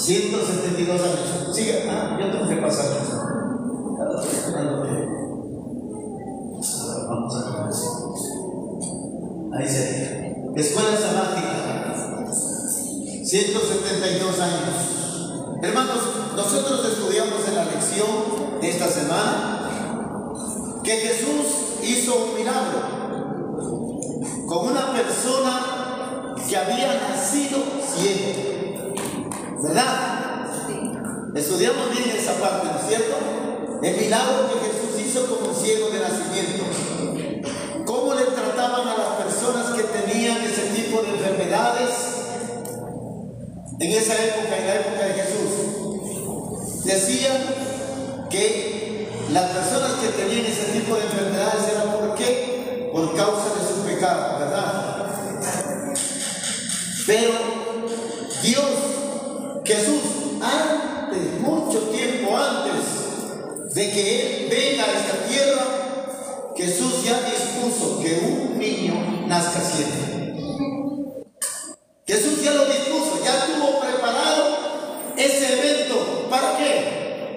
172 años. Sigue, yo tengo que pasar eso. Vamos a ver. Ahí se escuela sabática, 172 años. Hermanos, nosotros estudiamos en la lección de esta semana que Jesús hizo un milagro con una persona que había nacido ciego, ¿verdad? Estudiamos bien esa parte, ¿no es cierto? El milagro que Jesús hizo como un ciego de nacimiento. ¿Cómo le trataban a las personas que tenían ese tipo de enfermedades en esa época, en la época de Jesús? Decían que las personas que tenían ese tipo de enfermedades eran ¿por qué? Por causa de su pecado, ¿verdad? Pero Dios, Jesús, antes, mucho tiempo antes de que Él venga a esta tierra, Jesús ya dispuso que un niño nazca ciego. Jesús ya lo dispuso, ya tuvo preparado ese evento. ¿Para qué?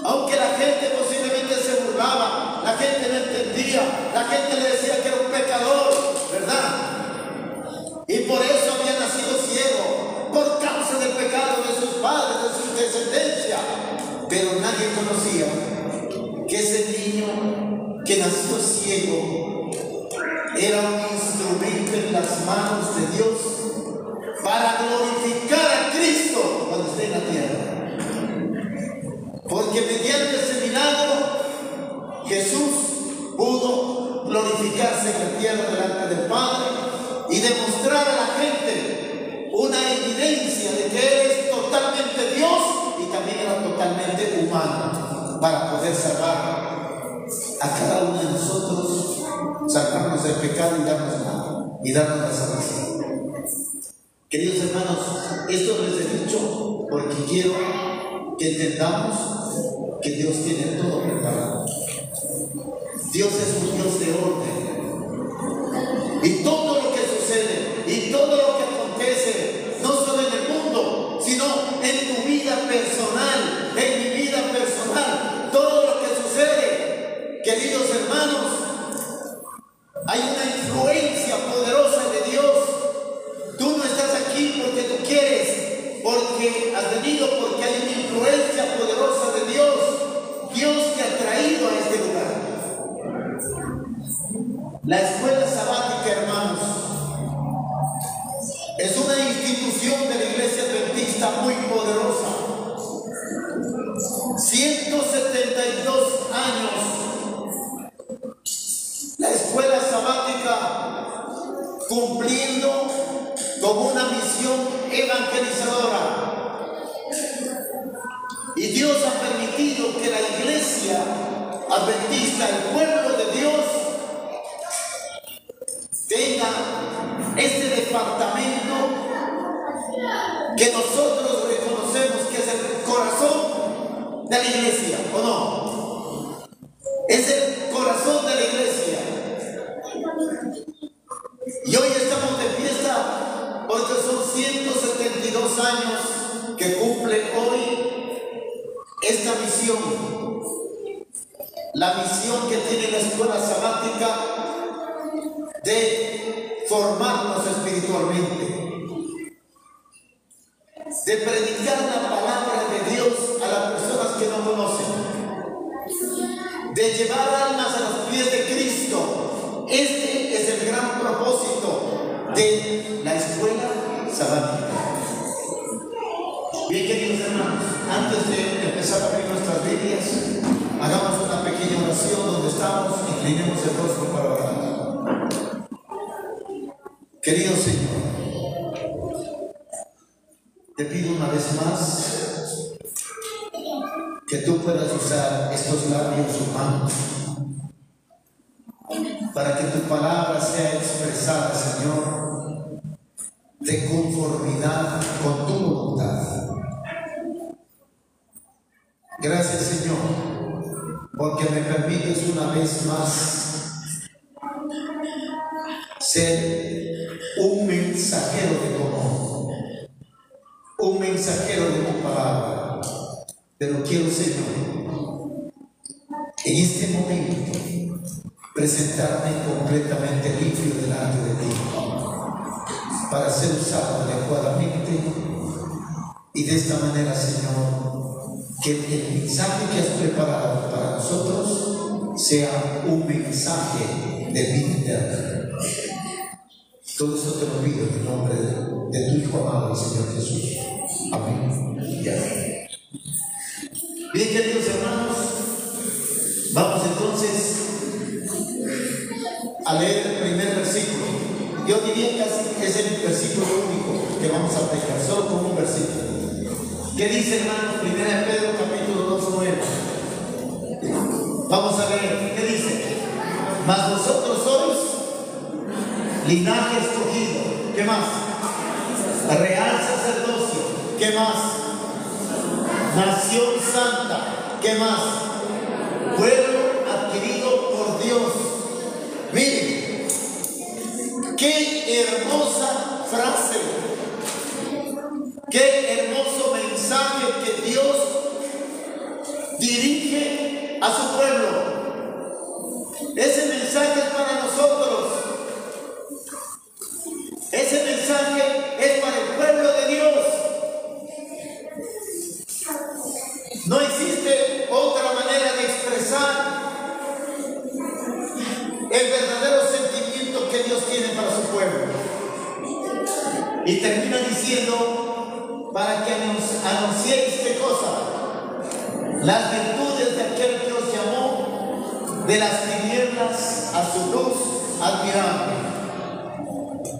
Aunque la gente posiblemente se burlaba, la gente no entendía, la gente le decía que era un pecador, ¿verdad? Y por eso había nacido ciego, por causa del pecado de sus padres, de su descendencia. Pero nadie conocía que ese niño que nació ciego era un instrumento en las manos de Dios para glorificar a Cristo cuando esté en la tierra. Porque mediante ese milagro Jesús pudo glorificarse en la tierra delante del Padre y demostrar a la gente una evidencia de que Él es totalmente Dios y también era totalmente humano para poder salvar a cada uno de nosotros, sacarnos del pecado y darnos la salvación. Queridos hermanos, esto les he dicho porque quiero que entendamos que Dios tiene todo preparado. Dios es un Dios de orden. Y todo lo que sucede y todo lo que acontece, no solo en el mundo, sino en tu vida personal, en mi vida personal, todo lo que sucede, queridos hermanos, hay una influencia poderosa de Dios. Tú no estás aquí porque tú quieres, porque has venido, porque hay una influencia poderosa de Dios. Dios te ha traído a este lugar. La escuela sabática, hermanos, es una institución de la Iglesia Adventista muy poderosa. 172 años. La escuela sabática cumpliendo con una misión evangelizadora. Y Dios ha permitido que la Iglesia Adventista, el pueblo de Dios, tenga este departamento que nosotros reconocemos que es el corazón de la iglesia, ¿o no? Es el corazón de la iglesia. Y hoy estamos de fiesta porque son 172 años que cumple hoy esta misión. La misión que tiene la escuela sabática de formarnos espiritualmente, de predicar la palabra de Dios a las personas que no conocen, de llevar almas a los pies de Cristo. Este es el gran propósito de la escuela sabática. Bien, queridos hermanos, antes de empezar a abrir nuestras Biblias, hagamos una pequeña oración donde estamos, inclinemos el rostro para orar. Querido Señor, te pido una vez más que tú puedas usar estos labios humanos para que tu palabra sea expresada, Señor, de conformidad con tu voluntad. Gracias, Señor, porque me permites una vez más ser un mensajero de tu amor, un mensajero mensajero de tu palabra, pero quiero, Señor, en este momento presentarme completamente limpio delante de ti para ser usado adecuadamente, y de esta manera, Señor, que el mensaje que has preparado para nosotros sea un mensaje de vida eterna. Todo eso te lo pido en el nombre de tu Hijo amado, el Señor Jesús. Amén y amén. Bien, queridos hermanos, vamos entonces a leer el primer versículo. Yo diría que es el versículo único que vamos a aplicar, solo con un versículo. ¿Qué dice, hermanos? 1 Pedro capítulo 2:9. Vamos a ver, ¿qué dice? Mas vosotros sois linaje escogido. ¿Qué más? Real sacerdocio. ¿Qué más? Nación santa. ¿Qué más? Pueblo adquirido por Dios. Miren, qué hermosa frase, qué hermoso mensaje que Dios dirige a su pueblo. Ese mensaje es para nosotros. Ese mensaje es para el pueblo de Dios. No existe otra manera de expresar el verdadero sentimiento que Dios tiene para su pueblo. Y termina diciendo, para que anunciéis ¿qué cosa? Las virtudes de aquel que os llamó de las tinieblas a su luz admirable.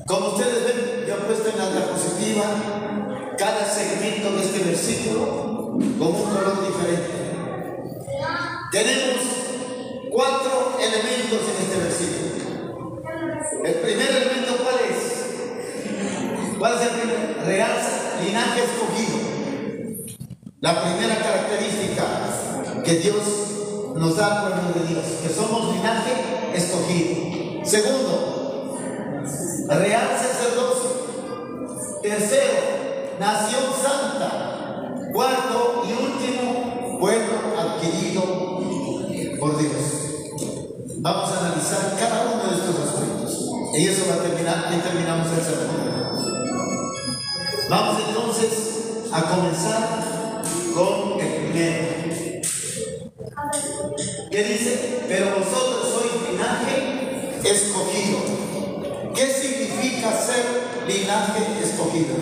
Como ustedes ven, yo he puesto en la diapositiva cada segmento de este versículo con un color diferente. Tenemos 4 elementos en este versículo. El primer elemento, ¿cuál es? ¿Cuál es el primer? Real linaje escogido. La primera característica que Dios nos da al pueblo de Dios, que somos linaje escogido. Segundo, real sacerdocio. Tercero, nación santa. Cuarto y último, pueblo adquirido por Dios. Vamos a analizar cada uno de estos aspectos. Y eso va a terminar, y terminamos el sermón. Vamos entonces a comenzar con el primero. ¿Qué dice? Pero vosotros sois linaje escogido. ¿Qué significa ser linaje escogido?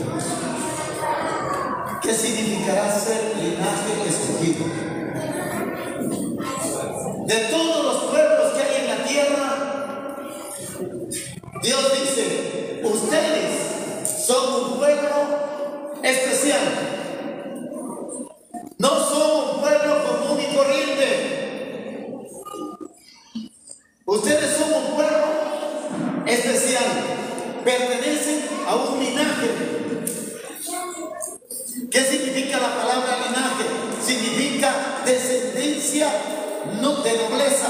¿Qué significará ser linaje escogido? De todos los pueblos que hay en la tierra, Dios dice, ustedes son un pueblo especial. No son un pueblo común y corriente. Ustedes son un pueblo especial. Pertenecen a un linaje. ¿Qué significa la palabra linaje? Significa descendencia de nobleza.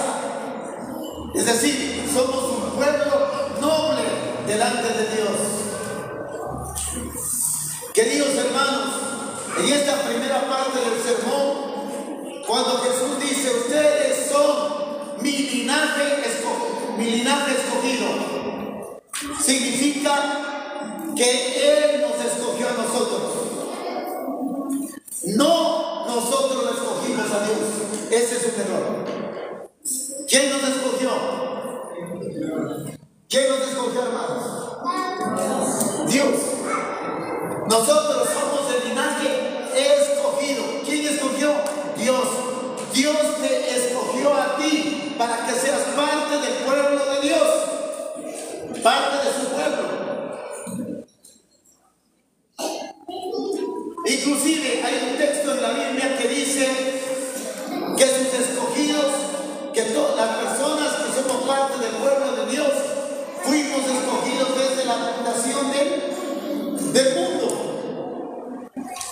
Es decir, somos un pueblo noble delante de Dios. Queridos hermanos, en esta primera parte del sermón, cuando Jesús dice, ustedes son mi linaje escogido, significa que Él nos escogió a nosotros. No nosotros lo escogimos a Dios. Ese es un error. ¿Quién nos escogió? ¿Quién nos escogió, hermanos? Dios. Nosotros somos el linaje escogido. ¿Quién escogió? Dios. Dios te escogió a ti para que seas parte del pueblo de Dios, parte de su pueblo. Inclusive hay un texto en la Biblia que dice que sus escogidos, que todas las personas que somos parte del pueblo de Dios, fuimos escogidos desde la fundación del mundo.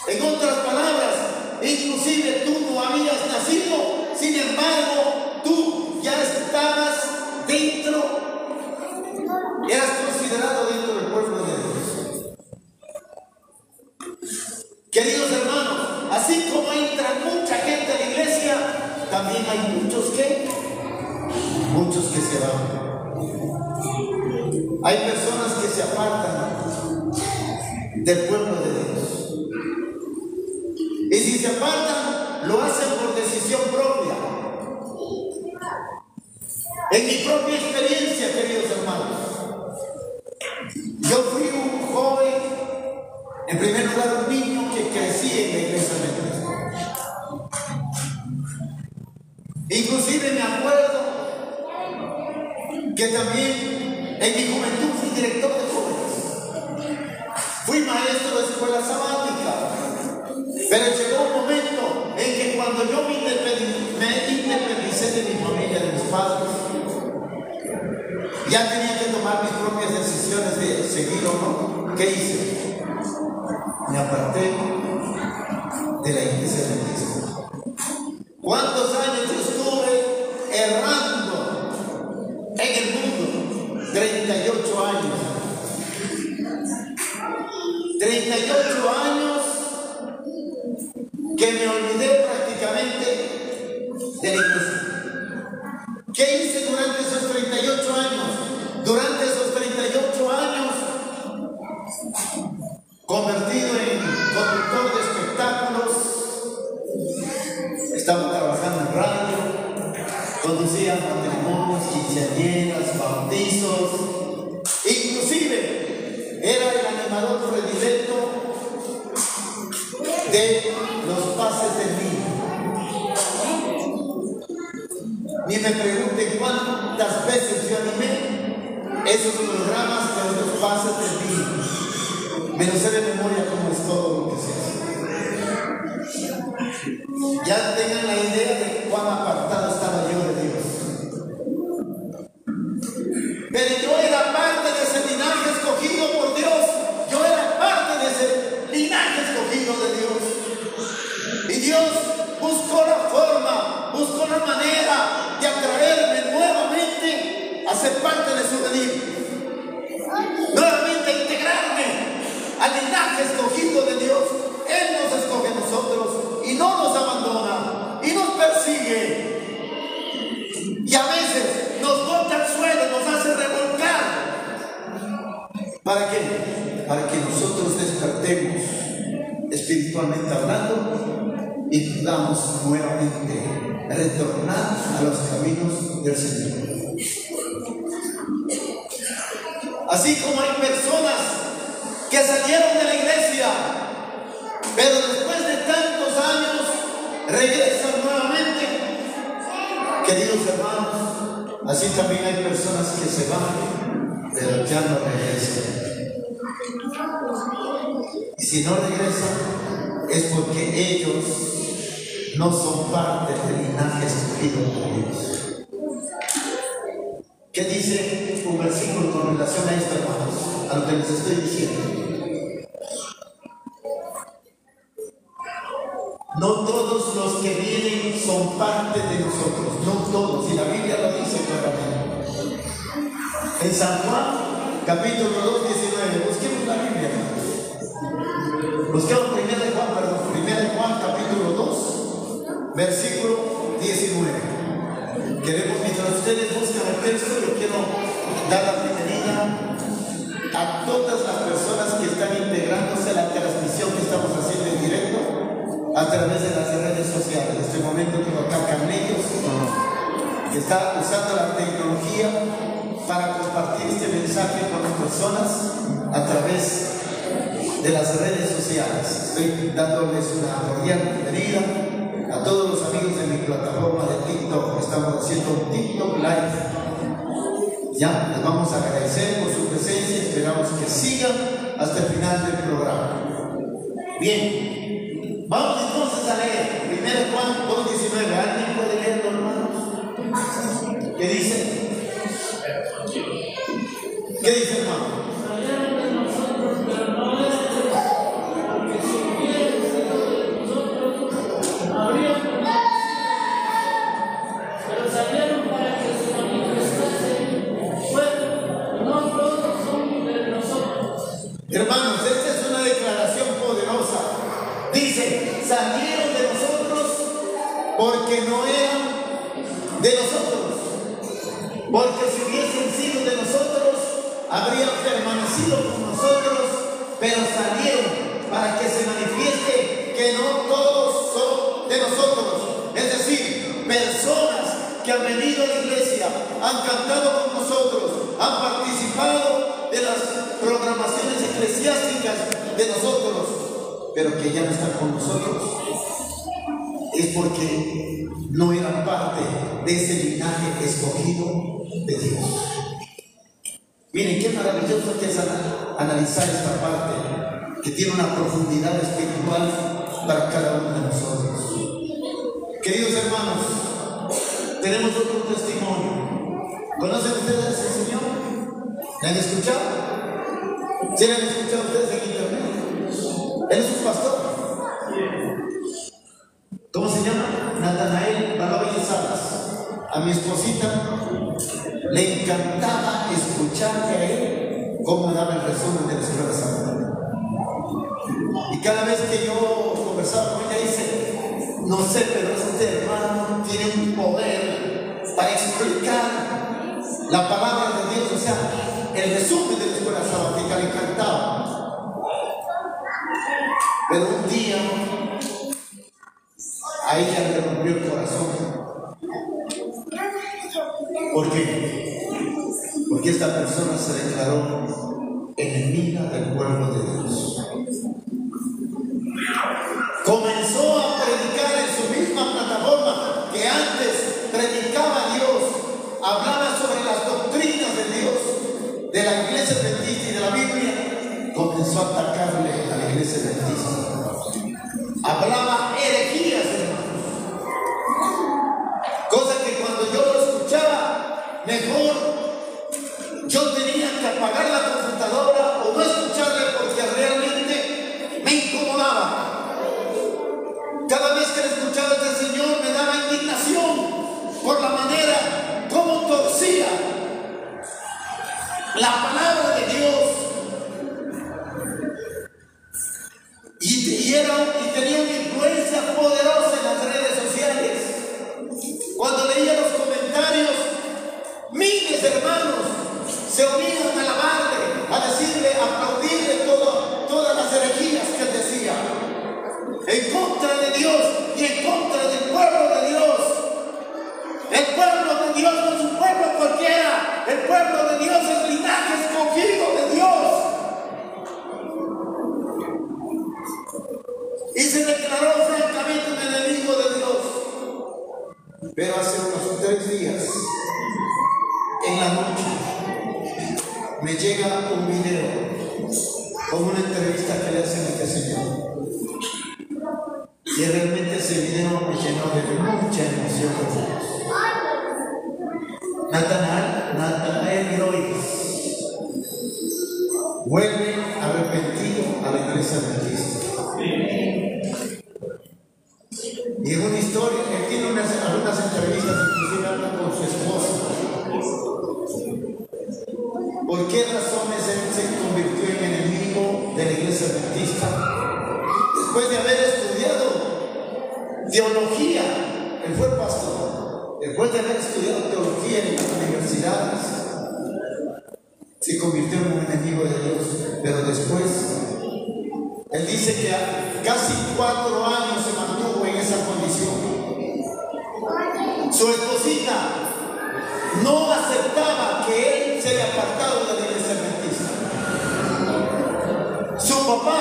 En otras palabras, inclusive tú no habías nacido, sin embargo, tú ya estabas dentro, eras considerado dentro del pueblo de Dios. Queridos hermanos, así como entra mucha gente a la iglesia, también hay muchos que se van. Hay personas que se apartan del pueblo de Dios. Y si se apartan, lo hacen por decisión propia. En mi propia experiencia, queridos hermanos, yo fui un joven, en primer lugar un niño que crecí en la iglesia metodista. Inclusive me acuerdo que también en mi juventud fui director de jóvenes. Fui maestro de escuela sabática. Pero llegó un momento en que cuando yo me independicé de mi familia, de mis padres, ya tenía que tomar mis propias decisiones de seguir o no. ¿Qué hice? Me aparté de la iglesia de Cristo. ¿Cuántos años yo estuve errando en el mundo? 38 años. 38 años que me olvidé prácticamente de la iglesia. ¿Qué hice durante esos 38 años? Durante esos 38 años, convertido en conductor de espectáculos, estaba trabajando en radio, conducía matrimonios, quinceañeras, bautizos, inclusive era el animador predilecto de los pases del niño. Ni me pregunten cuántas veces yo animé esos programas de los pases del niño. Me lo sé de memoria cómo es todo lo que se hace. Ya tengan la idea de cuán apartado estaba yo de Dios. Pero yo era parte de ese linaje escogido por Dios. Yo era parte de ese linaje escogido de Dios. Y Dios buscó la forma, buscó la manera de atraerme nuevamente a ser parte de su redil. Nuevamente a integrarme al linaje escogido de Dios. Él nos escoge a nosotros y no nos abandona y nos persigue. Y a veces nos bota al suelo, nos hace revolcar. ¿Para qué? Para que nosotros despertemos espiritualmente hablando y podamos nuevamente retornar a los caminos del Señor. Así como hay personas que salieron de la iglesia, pero después de tantos años regresan nuevamente. Queridos hermanos, así también hay personas que se van, pero ya no regresan. Y si no regresan, es porque ellos no son parte del linaje escogido por Dios. ¿Qué dice un versículo con relación a esto, hermanos? A lo que les estoy diciendo. No todos los que vienen son parte de nosotros, no todos, y la Biblia lo dice claramente. En San Juan, capítulo 2, 19, busquemos la Biblia, hermanos. Busquemos 1 Juan, capítulo 2, versículo 19. Queremos, mientras ustedes buscan el texto, yo quiero dar la bienvenida a todas las personas que están integrándose a la transmisión que estamos haciendo en directo a través de las redes sociales. En este momento tengo acá Carlitos, que está usando la tecnología para compartir este mensaje con las personas a través de las redes sociales. Estoy dándoles una cordial bienvenida a todos los amigos de mi plataforma de TikTok. Estamos haciendo un TikTok Live. Ya, les vamos a agradecer por su presencia. Esperamos que sigan hasta el final del programa. Bien, vamos entonces a leer 1 Juan 2:19. ¿Alguien puede leerlo, hermanos? ¿Qué dice? ¿Qué dice, hermano? Hermanos, esta es una declaración poderosa. Dice, salieron de nosotros porque no eran de nosotros. Porque si hubiesen sido de nosotros, habrían permanecido con nosotros, pero salieron para que se manifieste que no todos son de nosotros. Es decir, personas que han venido a la iglesia, han cantado con nosotros, han participado de las programaciones eclesiásticas de nosotros, pero que ya no están con nosotros, es porque no eran parte de ese linaje escogido de Dios. Miren qué maravilloso que es analizar esta parte, que tiene una profundidad espiritual para cada uno de nosotros. Queridos hermanos, tenemos otro testimonio. ¿Conocen ustedes a ese señor? ¿Le han escuchado? ¿Sí le han escuchado ustedes en internet? Él es un pastor. ¿Cómo se llama? Natanael Baloy Salas. A mi esposita le encantaba escucharle a él cómo daba el resumen de la Escuela Santa. Y cada vez que yo conversaba con ella, dice, no sé, pero este hermano tiene un poder para explicar la palabra de Dios, o sea, el resumen de la Escuela Sabática le encantaba. Pero un día a ella le rompió el corazón. ¿Por qué? Porque esta persona se declaró enemiga del pueblo de Dios. Comenzó a predicar en su misma plataforma que antes predicaba a Dios, hablaba sobre las doctrinas de Dios, de la iglesia adventista y de la Biblia. Comenzó a atacarle a la iglesia adventista. Hablaba herejías, hermanos. Cosa que cuando yo lo escuchaba, mejor yo tenía que apagar la computadora o no escucharle porque realmente me incomodaba. Cada vez que le escuchaba a este señor me daba indignación por la manera como torcía la palabra de Dios. Y tenía una influencia poderosa en las redes sociales. Cuando leía los comentarios, miles de hermanos se unían a alabarle, a decirle, a aplaudirle todas las herejías que él decía, en contra de Dios y en contra del pueblo de Dios. El pueblo de Dios no es un pueblo cualquiera, el pueblo de Dios es linaje escogido de Dios. Y se declaró francamente un enemigo de Dios. Pero hace unos 3 días, en la noche, me llega un video con una entrevista que le hacen a este señor. Y realmente ese video me llenó de mucha emoción. Natanael Baloy vuelve arrepentido a la iglesia adventista. Y en una historia, él tiene algunas entrevistas, inclusive habla con su esposa. ¿Por qué razones él se convirtió en enemigo de la iglesia adventista? Después de haber estudiado teología, él fue pastor. Después de haber estudiado teología en las universidades, se convirtió en un enemigo de Dios. Pero después, él dice que casi 4 años se mantuvo en esa condición. Su esposita no aceptaba que él se haya apartado de la iglesia adventista. Su papá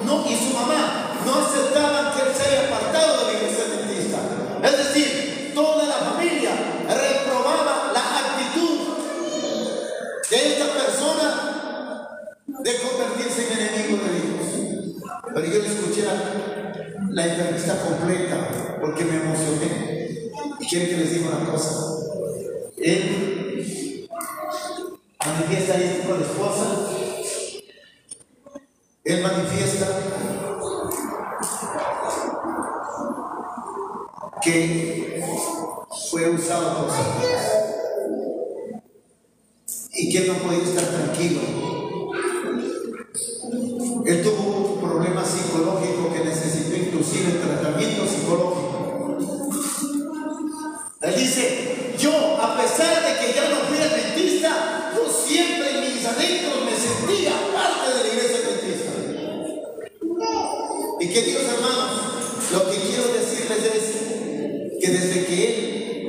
y su mamá no aceptaban que él se haya apartado de la iglesia adventista. Es decir, toda la familia reprobaba la actitud de esta persona de convertirse en enemigo de Dios. Pero yo le escuché la entrevista completa porque me emocioné. Y quiero que les diga una cosa. Él manifiesta esto con la esposa. Él manifiesta que fue usado por Satanás y que él no podía estar tranquilo. Él tuvo un problema psicológico que necesitaba Y queridos hermanos, lo que quiero decirles es que desde que él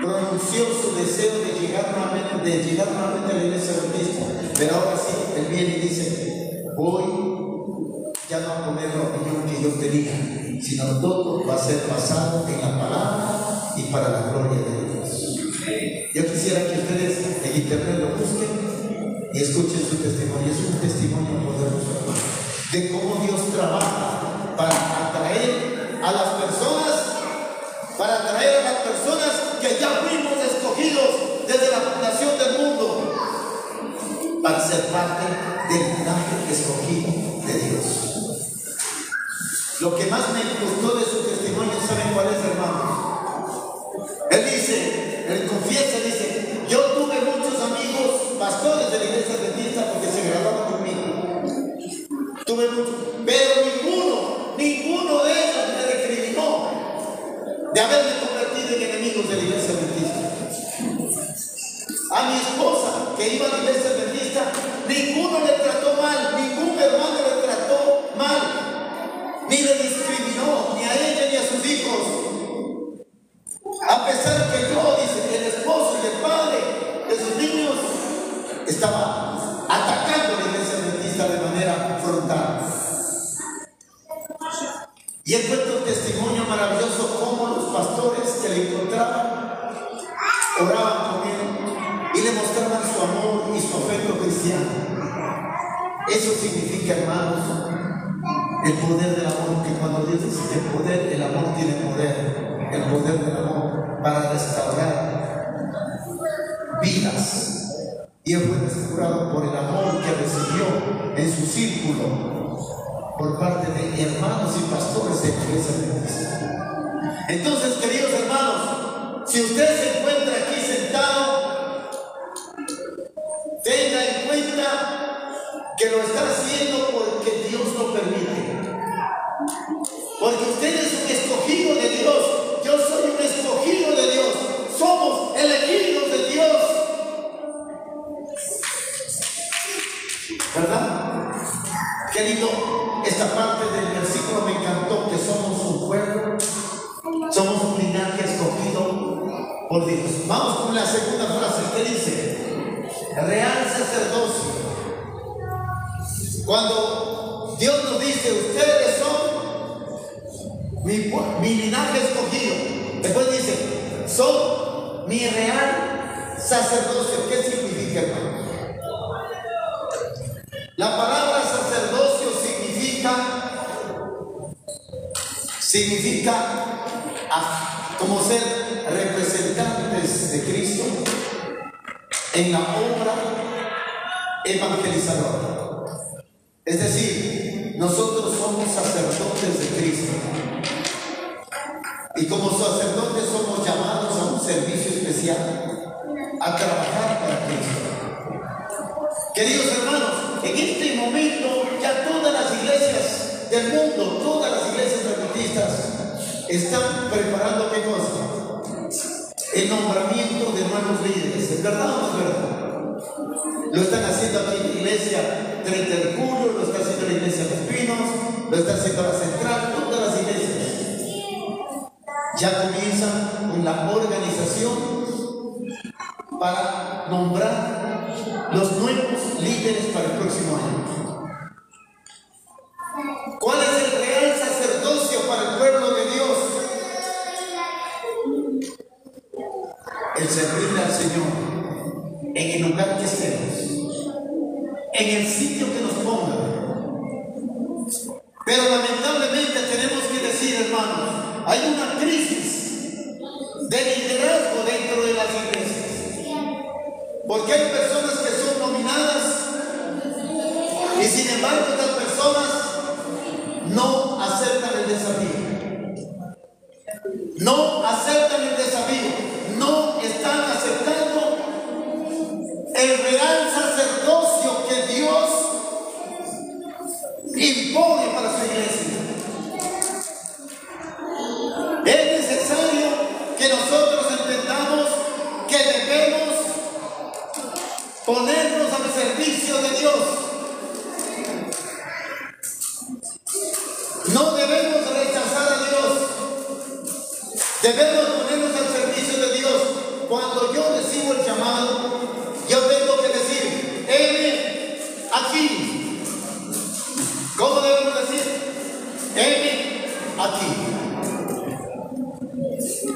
pronunció su deseo de llegar nuevamente a la iglesia adventista, pero ahora sí, él viene y dice, voy ya no a poner la opinión que yo tenía, sino todo va a ser basado en la palabra y para la gloria de Dios. Yo quisiera que ustedes en internet lo busquen y escuchen su testimonio. Es un testimonio poderoso de cómo Dios trabaja para atraer a las personas que ya fuimos escogidos desde la fundación del mundo para ser parte del linaje escogido de Dios. Lo que más me gustó de su testimonio, ¿saben cuál es, hermanos? Él confiesa, dice, yo tuve muchos amigos pastores de la iglesia adventista porque se graduaron conmigo. Tuve muchos, pero ninguno de ellos me recriminó de haberme convertido en enemigos de la iglesia adventista. A mi esposa, que iba a la iglesia adventista, ninguno le trató mal, ningún hermano le trató mal, ni le discriminó, ni a ella ni a sus hijos. A pesar que yo, dice, el esposo y el padre de sus niños estaba atacando a la iglesia adventista de manera frontal. Y él cuenta un testimonio maravilloso cómo los pastores que le encontraban oraban con él y le mostraban su amor y su afecto cristiano. Eso significa, hermanos, el poder del amor, que cuando Dios dice que el amor tiene poder, el poder del amor para restaurar vidas. Y él fue restaurado por el amor que recibió en su círculo por parte de hermanos y pastores de la iglesia adventista. Entonces, queridos hermanos, si usted se encuentra aquí sentado, tenga en cuenta que lo está haciendo porque Dios lo permite. Porque usted es un escogido de Dios. Yo soy un escogido de Dios. Somos elegidos de Dios. ¿Verdad? Qué lindo esta parte del versículo, me encantó, que somos un pueblo, somos un linaje escogido por Dios. Vamos con la segunda frase, que dice, real sacerdocio. Cuando Dios nos dice, ustedes son mi linaje escogido, después dice, son mi real sacerdocio. ¿Qué significa, hermano? La palabra sacerdocio significa como ser representantes de Cristo en la obra evangelizadora. Es decir, nosotros somos sacerdotes de Cristo y como sacerdotes somos llamados a un servicio especial, a trabajar para Cristo. Queridos hermanos, en este momento ya todas las iglesias del mundo, todas las iglesias adventistas están preparando ¿qué cosa? El nombramiento de nuevos líderes. ¿Es verdad o no es verdad? Lo están haciendo aquí en la iglesia 30 de julio, lo está haciendo la iglesia de los Pinos, lo está haciendo la central, todas las iglesias. Ya comienzan con la organización para nombrar los nuevos líderes para el próximo año. ¿Cuál es el real sacerdocio para el pueblo de Dios? El servirle al Señor en el lugar que estemos, en el sitio que nos ponga. Pero lamentablemente tenemos que decir, hermanos, hay una crisis de liderazgo dentro de las iglesias, porque hay personas que son nominadas y sin embargo estas personas no aceptan el desafío. No aceptan el desafío. No están aceptando el real sacerdocio que Dios impone para su iglesia. Es necesario que nosotros entendamos que debemos No debemos rechazar a Dios. Debemos ponernos al servicio de Dios. Cuando yo recibo el llamado, yo tengo que decir, heme aquí. ¿Cómo debemos decir? Heme aquí.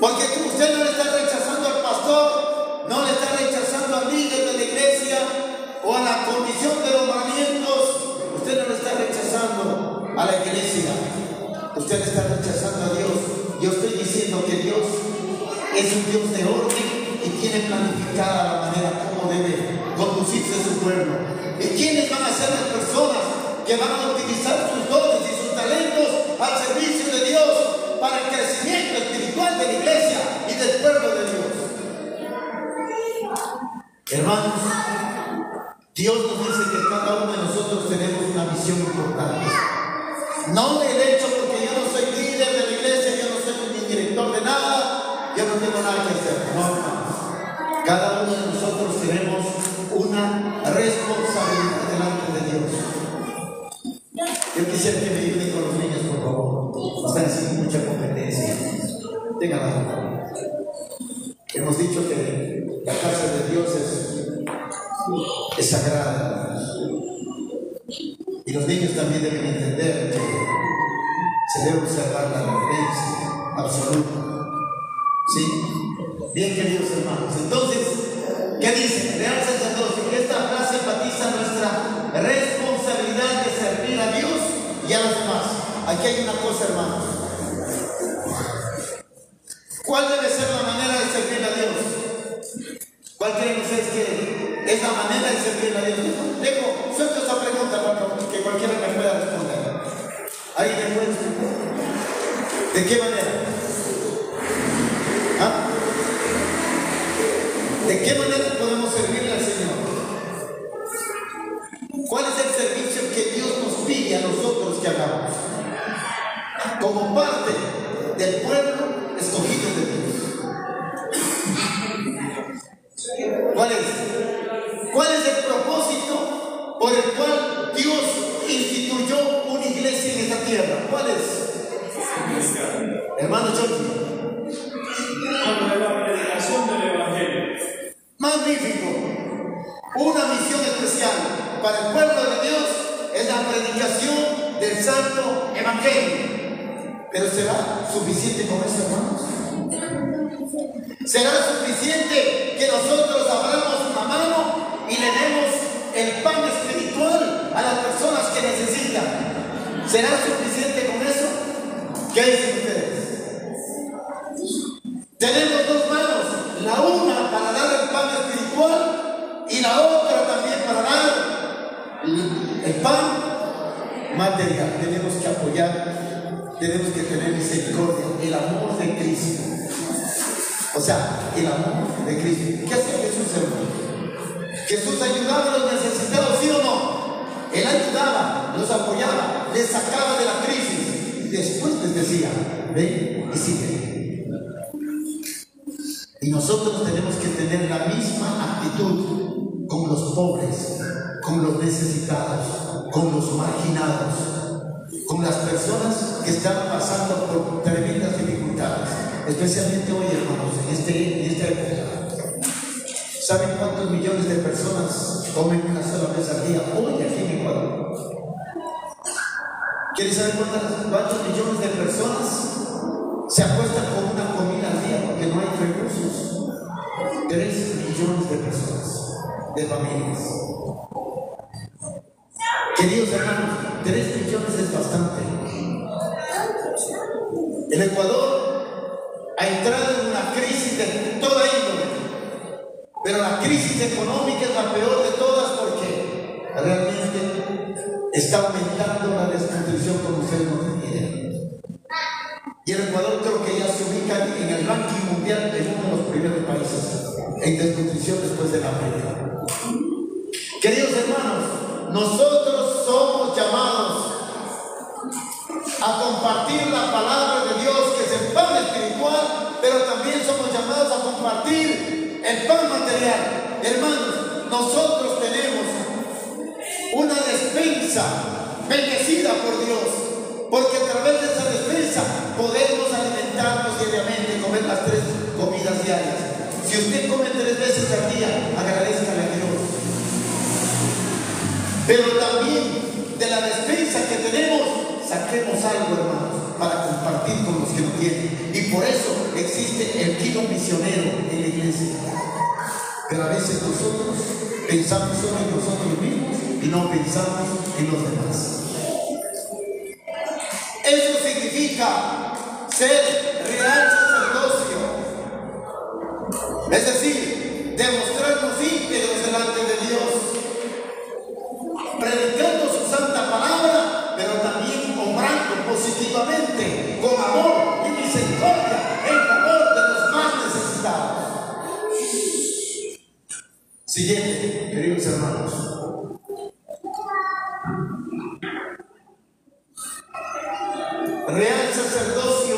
Porque usted no le está rechazando al pastor, no le está rechazando al líder de la iglesia o a la comisión de los mandamientos. Usted no le está rechazando a la iglesia. Usted le está rechazando a Dios. Yo estoy diciendo que Dios es un Dios de orden y tiene planificada la manera como debe conducirse su pueblo. ¿Y quiénes van a ser las personas que van a utilizar sus dones y sus talentos al servicio de Dios para el crecimiento espiritual de la iglesia y del pueblo de Dios? Hermanos, Dios nos dice que cada uno de nosotros tenemos una misión importante. No el hecho porque yo no soy líder de la iglesia, yo no soy ni director de nada, yo no tengo nada que hacer. No, hermanos. Cada uno de nosotros tenemos una responsabilidad delante de Dios. Yo quisiera que me ayuden con los niños, por favor. Están haciendo mucha competencia. Tengan la mano. Hemos dicho que la casa de Dios es sagrada. Y los niños también deben entender que se debe observar la referencia absoluta. ¿Sí? Bien, queridos hermanos. Entonces, ¿qué dice? Real sacerdocio. Esta frase enfatiza nuestra responsabilidad de servir a Dios y a los demás. Aquí hay una cosa, hermanos. ¿Cuál debe ser la manera de servir a Dios? ¿Cuál creen ustedes que es la manera de servir a Dios? Suelto esa pregunta para que cualquiera me pueda responder. ¿Alguien me puede responder? ¿De qué manera? ¿Ah? ¿De qué manera podemos servirle al Señor? ¿Cuál es el servicio que Dios nos pide a nosotros que hagamos? Como parte del pueblo escogido de Dios. ¿Cuál es? ¿Cuál es el propósito por el cual Dios instituyó una iglesia en esta tierra? ¿Cuál es? Hermano Chochi. La predicación del Evangelio. Magnífico. Una misión especial para el pueblo de Dios es la predicación del Santo Evangelio. Pero ¿será suficiente con eso, hermanos? ¿Será suficiente que nosotros abramos una mano y le demos el pan espiritual a las personas que necesitan? ¿Será suficiente con eso? ¿Qué dicen ustedes? Tenemos dos manos, la una para dar el pan espiritual y la otra también para dar el pan material. Tenemos que apoyar, tenemos que tener misericordia, el amor de Cristo. O sea, el amor de Cristo. ¿Qué hacía Jesús, hermano? Jesús ayudaba a los necesitados, ¿sí o no? Él ayudaba, los apoyaba, les sacaba de la crisis y después les decía, ven y sigue. Y nosotros tenemos que tener la misma actitud con los pobres, con los necesitados, con los marginados, con las personas que están pasando por tremendas dificultades, especialmente hoy, hermanos, en esta época. ¿Saben cuántos millones de personas comen una sola vez al día hoy aquí en Ecuador? ¿Quieren saber cuántos millones de personas se acuestan con una comida al día porque no hay recursos? 3 millones de personas, de familias. Queridos hermanos, 3 millones es bastante. El Ecuador ha entrado en una crisis de toda índole, pero la crisis económica es la peor de todas porque realmente está aumentando la desnutrición como ustedes no tienen. Y el Ecuador creo que ya se ubica en el ranking mundial de uno de los primeros países en desnutrición después de la América. Queridos hermanos, nosotros somos llamados a compartir la palabra de Dios, que es el pan espiritual, pero también somos llamados a compartir el pan material. Hermanos, nosotros tenemos una despensa bendecida por Dios, porque a través podemos alimentarnos diariamente, comer las 3 comidas diarias. Si usted come 3 veces al día, agradezcale a Dios. Pero también de la despensa que tenemos, saquemos algo, hermanos, para compartir con los que no tienen. Y por eso existe el kilo misionero en la iglesia. Pero a veces nosotros pensamos solo en nosotros mismos y no pensamos en los demás. Eso significa ser real sacerdocio. Es decir, demostrarnos íntegros delante de Dios, predicando su santa palabra, pero también obrando positivamente, con amor y misericordia, en favor de los más necesitados. Siguiente, queridos hermanos. Real sacerdocio,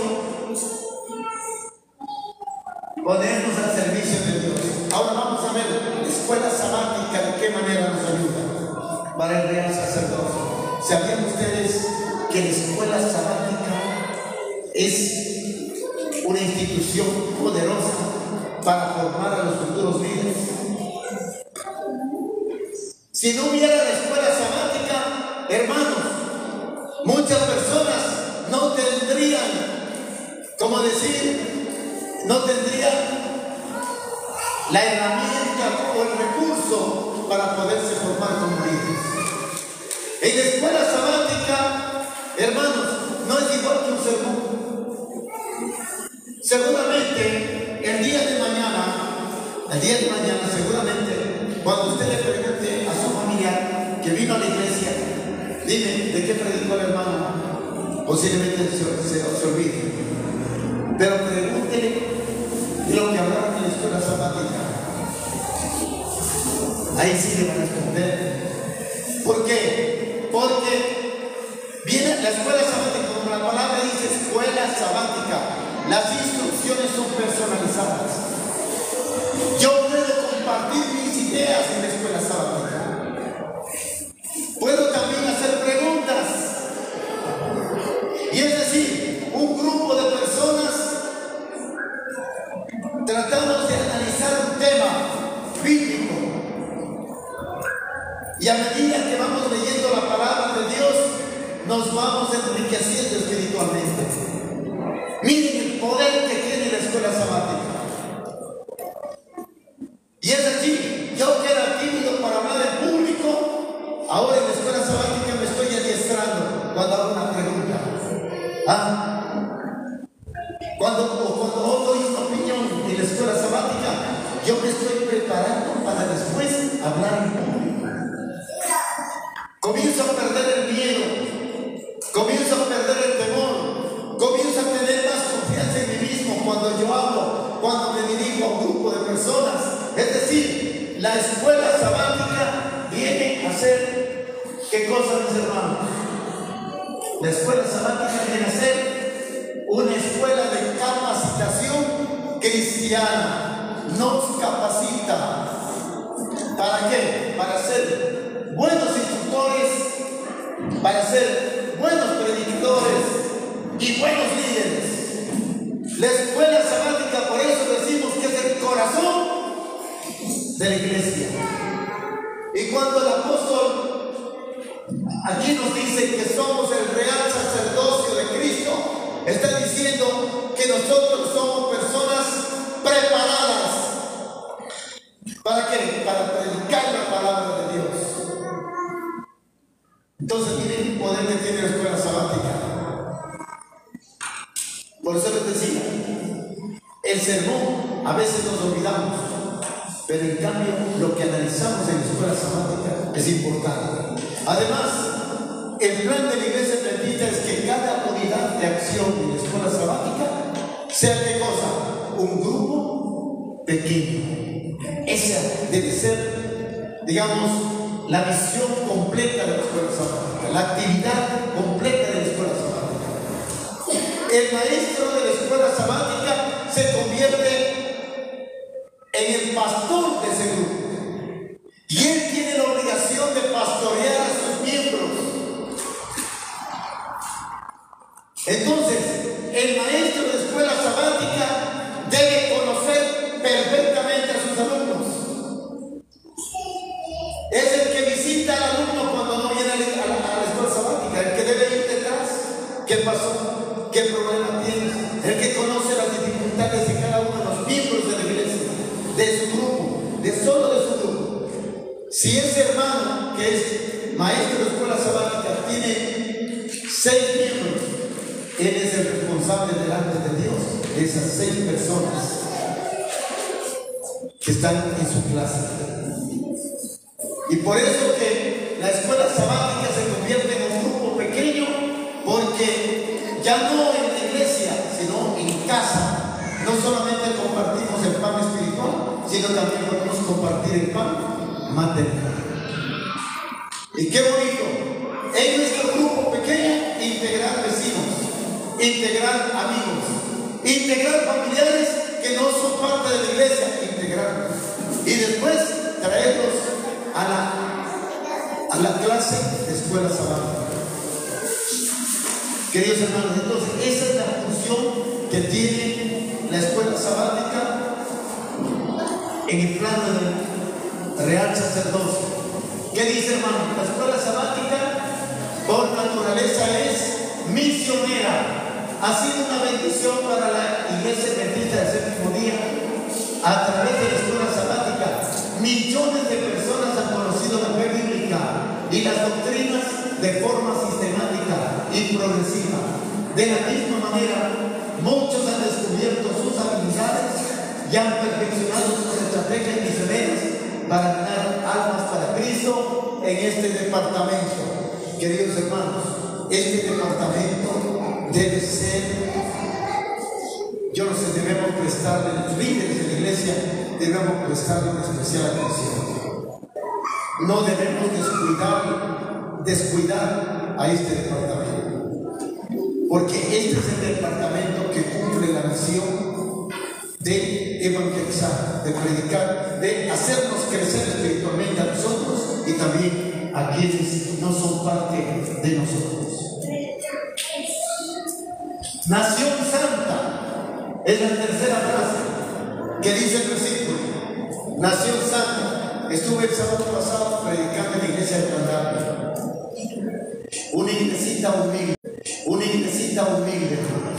ponernos al servicio de Dios. Ahora vamos a ver la escuela sabática, de qué manera nos ayuda para el real sacerdocio. ¿Sabían ustedes que la escuela sabática es una institución poderosa para formar a los futuros líderes? Si no hubiera la escuela sabática, hermanos, muchas personas no tendrían, como decir, no tendrían la herramienta o el recurso para poderse formar como líderes. En la escuela sabática, hermanos, no es igual que un sermón. Seguramente el día de mañana, seguramente, cuando usted le pregunte a su familiar que vino a la iglesia, dime, ¿de qué predicó el hermano? Posiblemente se olvide. Pero pregúntele de lo que hablaron en la escuela sabática. Ahí sí le van a responder. ¿Por qué? Porque viene la escuela sabática, como la palabra dice, escuela sabática. Las instrucciones son personalizadas. Yo puedo compartir mis ideas en la escuela sabática. Puedo también hacer preguntas. Y es decir, un grupo de personas tratamos de analizar un tema bíblico. Y a medida que vamos leyendo la palabra de Dios, nos vamos enriqueciendo espiritualmente. Miren el poder que tiene la escuela sabática. Y es así, yo que era tímido para hablar en público, ahora en la escuela sabática me estoy adiestrando cuando hago una pregunta. Cuando doy una opinión en la escuela sabática, yo me estoy preparando para después hablar en público. Comienzo a perder el miedo, comienzo a perder el temor, comienzo a tener más confianza en mí mismo cuando yo hablo, cuando me dirijo a un grupo de personas. Es decir, la escuela sabática viene a ser, ¿qué cosa, mis hermanos? La escuela sabática viene a ser una escuela de capacitación cristiana. Nos capacita. ¿Para qué? Para ser buenos instructores, para ser buenos predicadores y buenos líderes. La escuela sabática, por eso decimos que es el corazón de la iglesia. Y cuando el apóstol aquí nos dice que somos el real sacerdocio de Cristo, está diciendo que nosotros somos personas preparadas. ¿Para qué? Para predicar la palabra de Dios. Entonces miren el poder que tiene la escuela sabática. Por eso les decía, el sermón a veces nos olvidamos, pero en cambio lo que analizamos en la escuela sabática es importante. Además, el plan de la iglesia adventista es que cada unidad de acción en la escuela sabática sea, ¿qué cosa? Un grupo pequeño. Esa debe ser, digamos, la visión completa de la escuela sabática, la actividad completa de la escuela sabática. El maestro de la escuela sabática se convierte en el pastor de ese grupo. Y él tiene la obligación de pastorear a sus miembros. Entonces, ¿Qué pasó? ¿Qué problema tienes? El que conoce las dificultades de cada uno de los miembros de la iglesia, de su grupo, solo de su grupo. Si ese hermano que es maestro de escuela sabática tiene 6 miembros, él es el responsable delante de Dios de esas 6 personas que están en su clase. Y por eso que la escuela sabática se convierte en un grupo pequeño, porque ya no en la iglesia, sino en casa, no solamente compartimos el pan espiritual, sino también podemos compartir el pan material. Y qué bonito, en nuestro grupo pequeño, integrar vecinos, integrar amigos, integrar familiares que no son parte de la iglesia, integrarlos. Y después traerlos a la clase de escuela sabática. Queridos hermanos, entonces esa es la función que tiene la escuela sabática en el plano del real sacerdocio. ¿Qué dice, hermano? La escuela sabática por naturaleza es misionera. Ha sido una bendición para la iglesia bendita del séptimo día. A través de la escuela sabática, millones de personas han conocido la fe bíblica y las doctrinas de forma sistemática y progresiva. De la misma manera, muchos han descubierto sus habilidades y han perfeccionado sus estrategias misioneras para ganar almas para Cristo en este departamento. Queridos hermanos, este departamento debe ser, yo no sé, debemos prestarle, los líderes de la iglesia debemos prestarle una especial atención. No debemos descuidar a este departamento, porque este es el departamento que cumple la misión de evangelizar, de predicar, de hacernos crecer espiritualmente a nosotros y también a quienes no son parte de nosotros. Nación santa es la tercera frase que dice el versículo. Nación santa. Estuve el sábado pasado predicando en la iglesia de Pandavia. Una iglesita humilde, hermanos.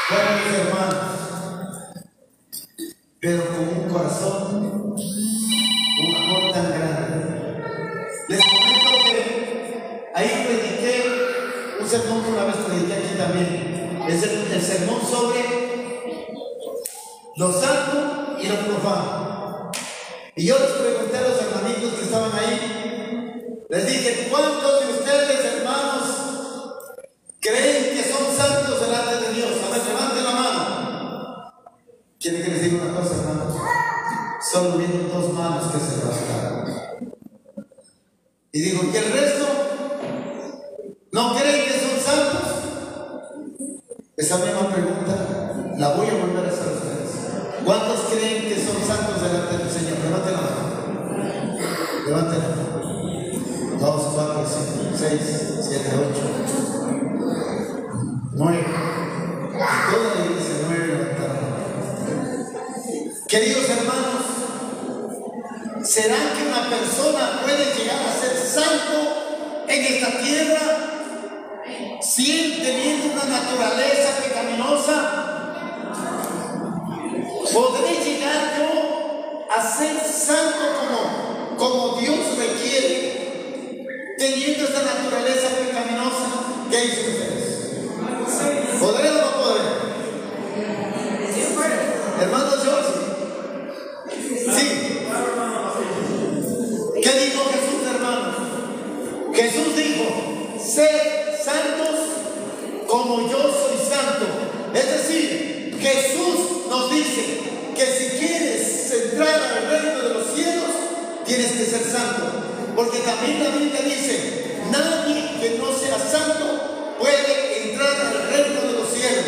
Buenos hermanos, pero con un corazón, un amor tan grande. Les comento que ahí prediqué un sermón que una vez prediqué aquí también. Es el sermón sobre lo santo y lo profano. Y yo les pregunté a los hermanitos que estaban ahí, les dije, ¿cuántos de ustedes, hermanos, creen que son santos delante de Dios? A ver, levanten la mano. ¿Quieren que les diga una cosa, hermanos? Solo vieron 2 manos que se levantaron. Y digo, ¿y el resto? ¿No creen que son santos? Esa misma pregunta la voy a volver a hacer a ustedes. ¿Cuántos creen que son santos delante del Señor? Levanten la mano. Levanten la mano. 2, 4, 5, 6, 7, 8, 9. Toda la iglesia 9 levantaron la mano. Queridos hermanos, ¿será que una persona puede llegar a ser santo en esta tierra sin teniendo una naturaleza pecaminosa? ¿Podré llegar yo a ser santo como Dios requiere, teniendo esta naturaleza pecaminosa? ¿Qué dicen ustedes? ¿Podré o no podré? Hermano George, sí. ¿Qué dijo Jesús, hermano? Jesús dijo, sed santos como yo soy santo. Es decir, Jesús nos dice que si quieres entrar al reino de los cielos, tienes que ser santo. Porque también la Biblia dice, nadie que no sea santo puede entrar al reino de los cielos.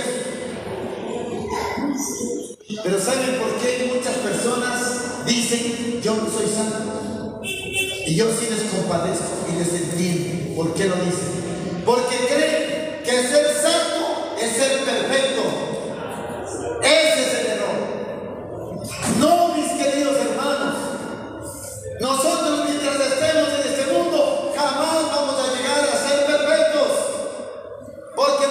Pero ¿saben por qué muchas personas dicen, yo no soy santo? Y yo sí les compadezco y les entiendo por qué lo dicen. Porque creen que ser santo es ser perfecto. Ese es el error. No, mis queridos hermanos. Nosotros mientras estemos en este mundo jamás vamos a llegar a ser perfectos. Porque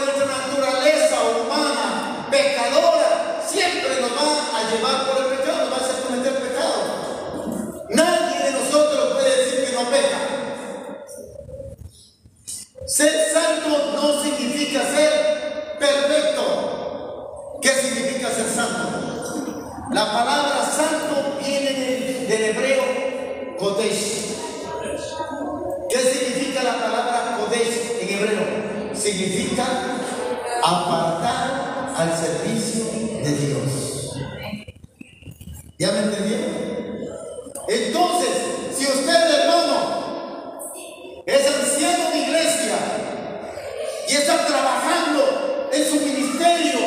La palabra santo viene del hebreo Kodesh. ¿Qué significa la palabra Kodesh en hebreo? Significa apartar al servicio de Dios. ¿Ya me entendieron? Entonces, si usted, hermano, es anciano de iglesia y está trabajando en su ministerio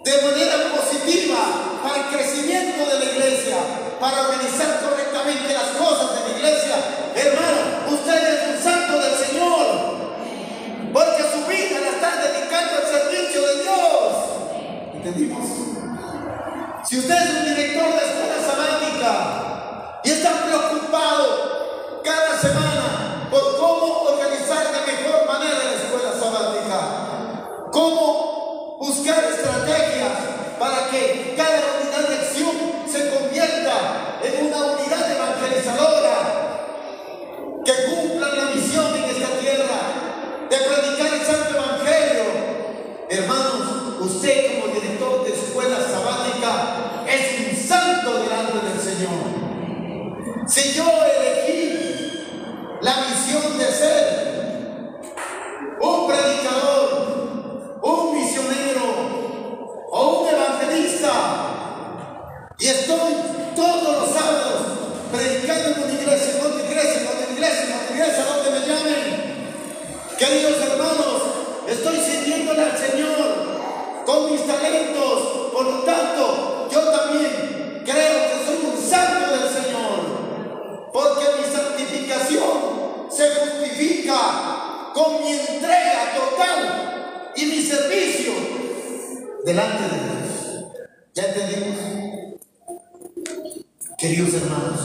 de manera positiva para el crecimiento de la iglesia, para organizar correctamente las cosas de la iglesia, hermano, usted es un santo del Señor, porque su vida la está dedicando al servicio de Dios. ¿Entendimos? Si usted es un director de escuela sabática y está preocupado cada semana por cómo organizar de mejor manera la escuela sabática, cómo buscar estrategias para que cada unidad de acción se convierta en una unidad evangelizadora, que cumpla la misión en esta tierra de predicar el santo evangelio. Hermanos, usted como director de escuela sabática es un santo delante del Señor. Si yo elegí la misión de ser un predicador, un misionero o un evangelista, y estoy todos los sábados predicando en una iglesia, donde me llamen, queridos hermanos, estoy sirviéndole al Señor con mis talentos. Por lo tanto, yo también creo que soy un santo del Señor, porque mi santificación se justifica con mi entrega total y mi servicio delante de Dios. ¿Ya entendimos? Queridos hermanos,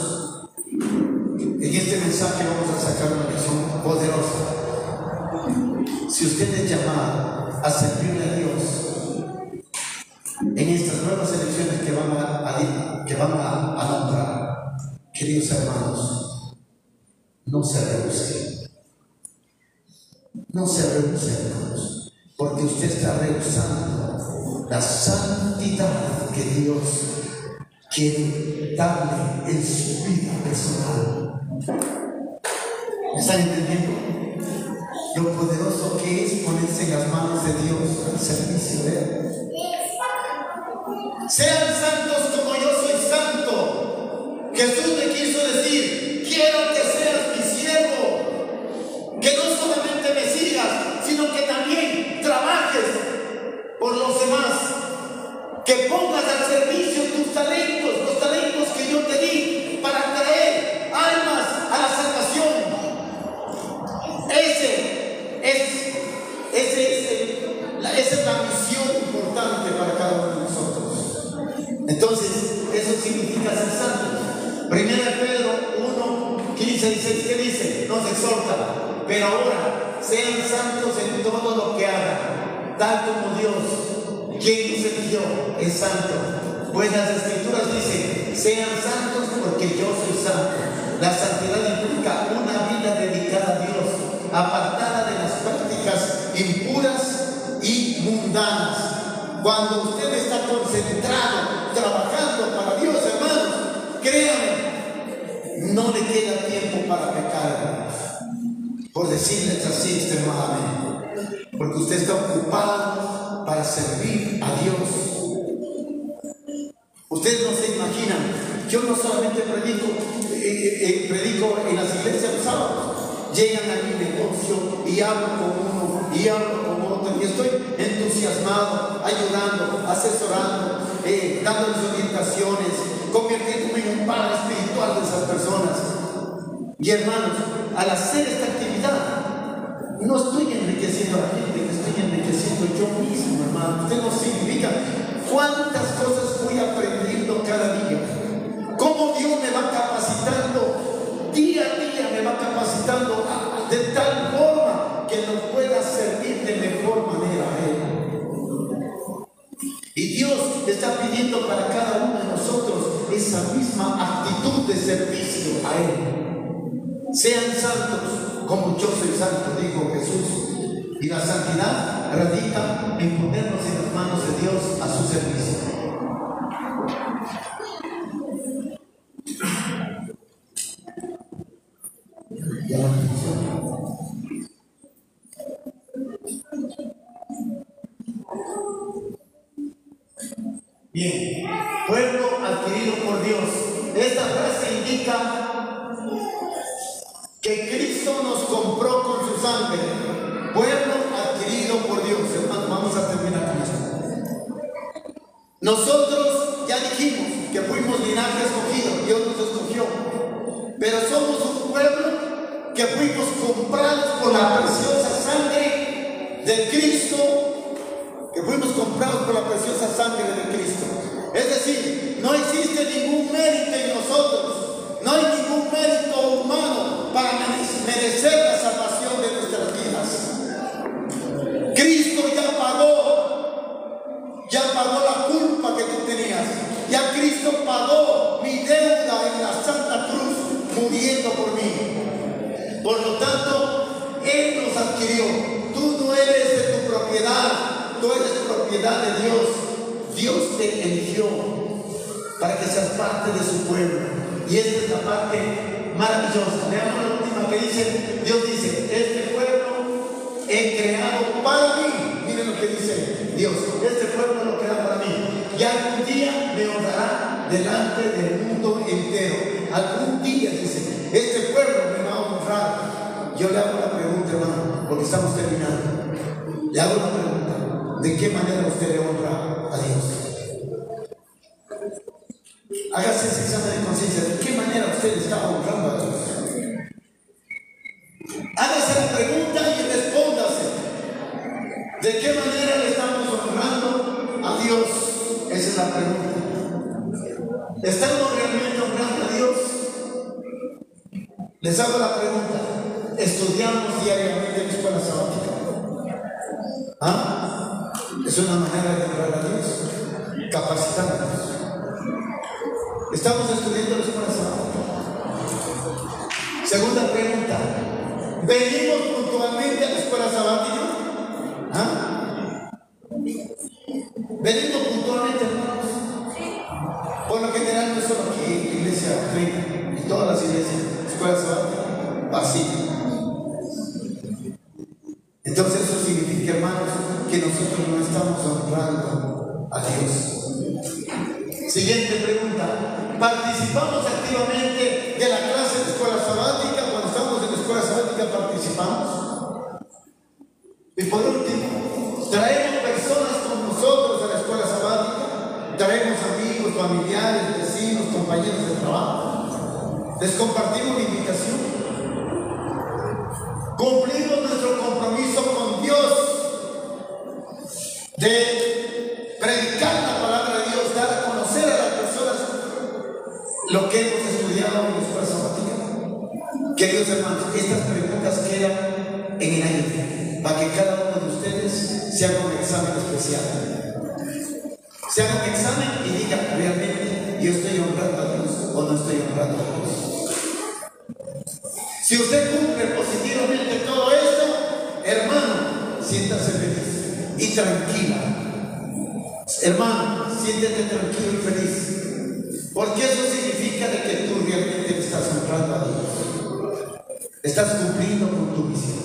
en este mensaje vamos a sacar una lección poderosa. Si usted es llamado a servirle a Dios en estas nuevas elecciones que van a nombrar, queridos hermanos, no se rehúsen. No se rehúsen, hermanos, porque usted está rehusando la santidad que Dios quiere darle en su vida personal. ¿Me están entendiendo? Lo poderoso que es ponerse en las manos de Dios al servicio de Él. Sean santos como yo soy santo. Jesús me quiso decir: quiero que seas mi siervo, que no solamente me sigas, sino que también trabajes por los demás, que pongas al servicio tus talentos, los talentos que yo te di para traer almas a la salvación. Esa es la misión importante para cada uno de nosotros. Entonces, eso significa ser santos. Primera de Pedro 1, 15 y 16, ¿qué dice? Nos exhorta: pero ahora sean santos en todo lo que hagan, tal como Dios, quien nos eligió, es santo. Pues las Escrituras dicen: sean santos porque yo soy santo. La santidad implica una vida dedicada a Dios, apartada de las prácticas impuras y mundanas. Cuando usted está concentrado, trabajando para Dios, hermanos, créanme, no le queda tiempo para pecar, por decirles así extremadamente, porque usted está ocupado para servir a Dios. Ustedes no se imaginan, yo no solamente predico en las iglesias los sábados. Llegan a mi negocio y hablo con uno y hablo con otro y estoy entusiasmado, ayudando, asesorando, dándoles orientaciones, convirtiéndome en un padre espiritual de esas personas. Y hermanos, al hacer esta actividad no estoy enriqueciendo a la gente, me estoy enriqueciendo yo mismo, hermano. Usted no significa cuántas cosas voy aprendiendo cada día, cómo Dios me va capacitando día a día, me va capacitando de tal forma que nos pueda servir de mejor manera a Él. Y Dios está pidiendo para cada uno de nosotros esa misma actitud de servicio a Él. Sean santos como yo soy santo, dijo Jesús. Y la santidad radica en ponernos en las manos de Dios a su servicio. Bien, pueblo adquirido por Dios. Esta frase indica que Cristo nos compró con su sangre. Pueblo adquirido por Dios. Hermanos, vamos a terminar con esto. Nosotros ya dijimos que fuimos linaje escogido, Dios nos escogió, pero somos un pueblo que fuimos comprados por la preciosa sangre de Cristo, que fuimos comprados por la preciosa sangre de Cristo. Es decir, no existe ningún mérito en nosotros, no hay ningún mérito humano para merecer la salvación de nuestras vidas. Cristo ya pagó la culpa que tú tenías. Ya Cristo pagó mi deuda en la Santa Cruz, muriendo por mí. Por lo tanto, Él nos adquirió. Tú no eres de tu propiedad, tú eres propiedad de Dios. Dios te eligió para que seas parte de su pueblo. Y esta es la parte maravillosa. Veamos la última que dice. Dios dice: este pueblo he creado para mí. Miren lo que dice Dios: este pueblo lo crea para mí. Y algún día me honrará delante del mundo entero. Algún día, dice, este pueblo me va a honrar. Yo le hago la pregunta, hermano, porque estamos terminando. Le hago la pregunta: ¿de qué manera usted le honra a Dios? Hágase ese examen de conciencia. ¿De qué manera usted está honrando a Dios? Hágase la pregunta y respóndase. ¿De qué manera le estamos honrando a Dios? Esa es la pregunta. ¿Estamos realmente honrando a Dios? Les hago la pregunta: ¿estudiamos diariamente en la escuela sabática? ¿Ah? Es una manera de honrar a Dios, capacitándonos. ¿Estamos estudiando la escuela sabática? Segunda pregunta: ¿venimos puntualmente a la escuela sabática? ¿Ah? ¿Venimos puntualmente, hermanos? Por lo general, no solo aquí en Iglesia Reina, en todas las iglesias, escuela sabática, vacía. Entonces eso significa, hermanos, que nosotros no estamos honrando a Dios. Siguiente pregunta: ¿participamos activamente de la clase de escuela sabática? Cuando estamos en la escuela sabática, ¿participamos? Y por último, ¿traemos personas con nosotros a la escuela sabática? ¿Traemos amigos, familiares, vecinos, compañeros de trabajo? ¿Les compartimos la invitación? ¿Cumplimos nuestro compromiso con Dios de predicar la palabra de Dios, dar a conocer a las personas lo que hemos estudiado en la escuela sabática? Queridos hermanos, estas preguntas quedan en el aire para que cada uno de ustedes se haga un examen especial. Se haga un examen y diga: ¿realmente yo estoy honrando a Dios o no estoy honrando a Dios? Si usted cumple positivamente todo esto, hermano, siéntase feliz y tranquila. Hermano, siéntete tranquilo y feliz, porque eso significa de que tú realmente le estás honrando a Dios. Estás cumpliendo con tu misión.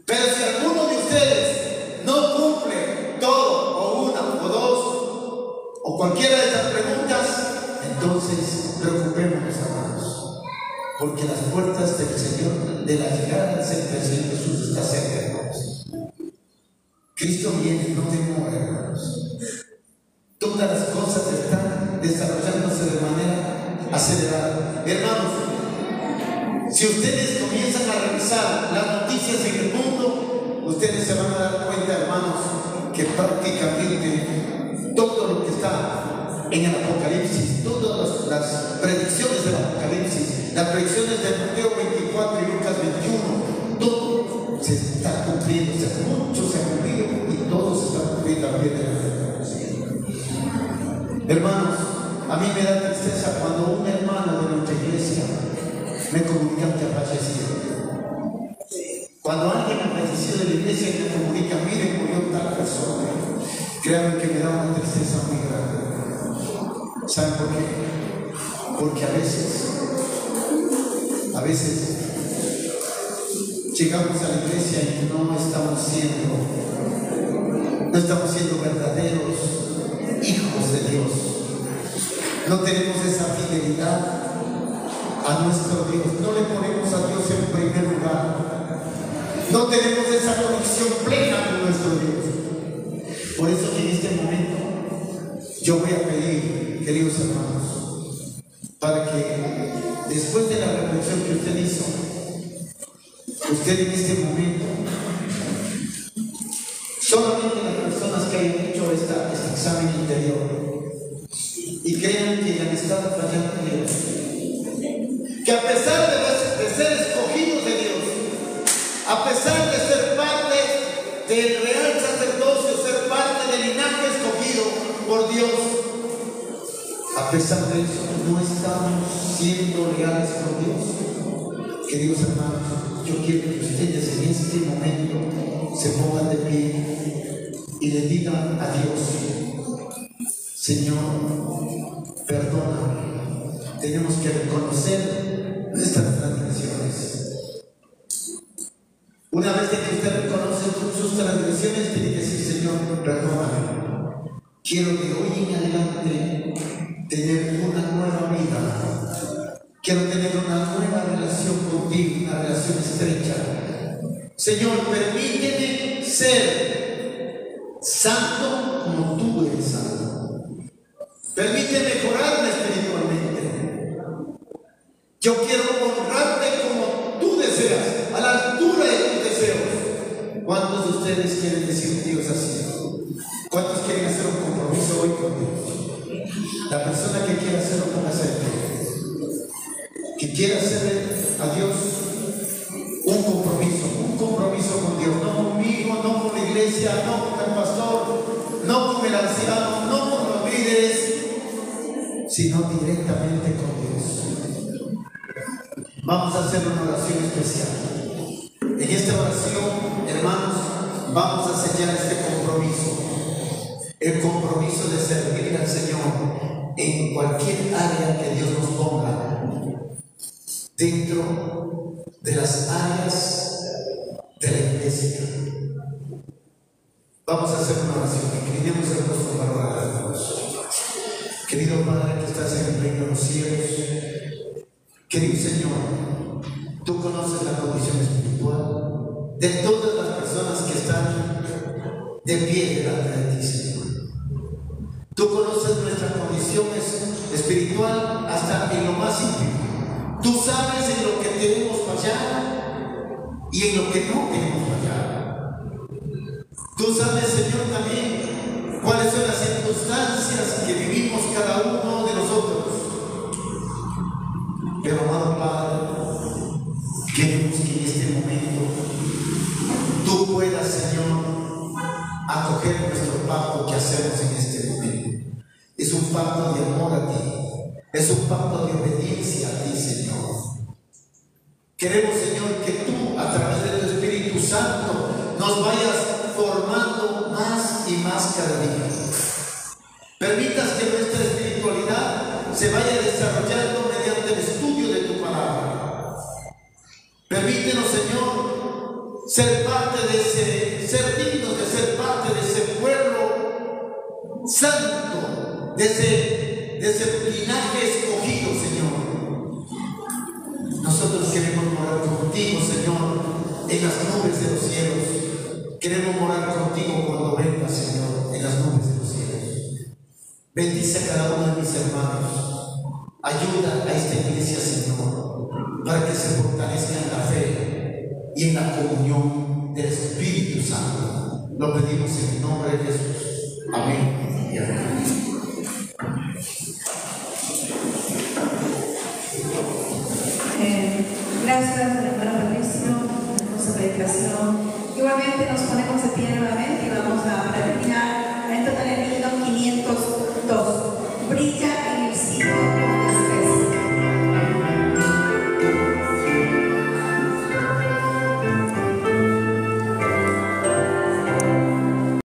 Pero si alguno de ustedes no cumple todo, o una, o dos, o cualquiera de estas preguntas, entonces preocupémonos, hermanos, porque las puertas del Señor, de la llegada del Señor Jesús, está cerca, hermanos. Cristo viene, no demora, hermanos. Todas las cosas están desarrollándose de manera acelerada. Hermanos, si ustedes comienzan a revisar las noticias en el mundo, ustedes se van a dar cuenta, hermanos, que prácticamente todo lo que está en el Apocalipsis, todas las predicciones del Apocalipsis, las predicciones de Mateo 24 y Lucas 21, todo se está cumpliendo. O sea, mucho se ha cumplido y todo se está cumpliendo a pie de la letra. Hermanos, a mí me da tristeza cuando un hermano de nuestra iglesia me comunica que ha fallecido. Cuando alguien ha fallecido de la iglesia y me comunica: miren, murió tal persona, créanme que me da una tristeza muy grande. ¿Saben por qué? Porque a veces llegamos a la iglesia y no estamos siendo verdaderos hijos de Dios. No tenemos esa fidelidad a nuestro Dios. No le ponemos a Dios en primer lugar. No tenemos esa conexión plena con nuestro Dios. Por eso que en este momento yo voy a pedir, queridos hermanos, para que después de la reflexión que usted hizo, usted en este momento, solamente las personas que hayan hecho este examen interior y crean que han estado fallando en Dios, que a pesar de ser escogidos de Dios, a pesar de ser parte del real sacerdocio, ser parte del linaje escogido por Dios, a pesar de eso no estamos siendo leales con Dios. Queridos hermanos, yo quiero que ustedes en este momento se pongan de pie y le digan a Dios: Señor, perdóname. Tenemos que reconocer nuestras transgresiones. Una vez que usted reconoce sus transgresiones, tiene que decir: Señor, perdóname. Quiero de hoy en adelante tener una nueva vida. Quiero tener una nueva relación contigo, una relación estrecha. Señor, permíteme ser santo como tú eres santo. Permíteme mejorarme espiritualmente. Yo quiero honrarte como tú deseas, a la altura de tus deseos. ¿Cuántos de ustedes quieren decir a Dios así? ¿Cuántos quieren hacer un compromiso hoy con Dios? La persona que quiera hacerlo, póngase de pie. Que quiera hacer a Dios un compromiso con Dios, no conmigo, no con la iglesia, no con el pastor, no con el anciano, no con los líderes, sino directamente con Dios. Vamos a hacer una oración especial. En esta oración, hermanos, vamos a sellar este compromiso. El compromiso de servir al Señor en cualquier área que Dios nos ponga, dentro de las áreas de la iglesia. Vamos a hacer una oración. Inclinemos el rostro para orar a Dios. Querido Padre que estás en el reino de los cielos, querido Señor, tú conoces la condición espiritual de todas las personas que están de pie delante de ti, Señor. Tú conoces nuestra condición espiritual hasta en lo más íntimo. Tú sabes en lo que queremos fallar y en lo que no queremos fallar. Tú sabes, Señor, también cuáles son las circunstancias que vivimos cada uno de nosotros. Pero, amado Padre, queremos que en este momento tú puedas, Señor, acoger nuestro pacto que hacemos en este momento. Es un pacto de amor a ti. Es un pacto de obediencia a ti, Señor. Queremos, Señor, que tú, a través de tu Espíritu Santo, nos vayas formando más y más cada día. Permitas que nuestra espiritualidad se vaya desarrollando mediante el estudio de tu palabra. Permítenos, Señor, ser dignos de ser parte de ese pueblo santo, de ese linaje escogido, Señor. Nosotros queremos morar contigo, Señor, en las nubes de los cielos. Queremos morar contigo cuando vengas, Señor, en las nubes de los cielos. Bendice a cada uno de mis hermanos. Ayuda a esta iglesia, Señor, para que se fortalezca en la fe y en la comunión del Espíritu Santo. Lo pedimos en el nombre de Jesús. Amén y amén. Gracias al hermano Patricio por su predicación. Igualmente nos ponemos de pie nuevamente y vamos a terminar. En total he leído 500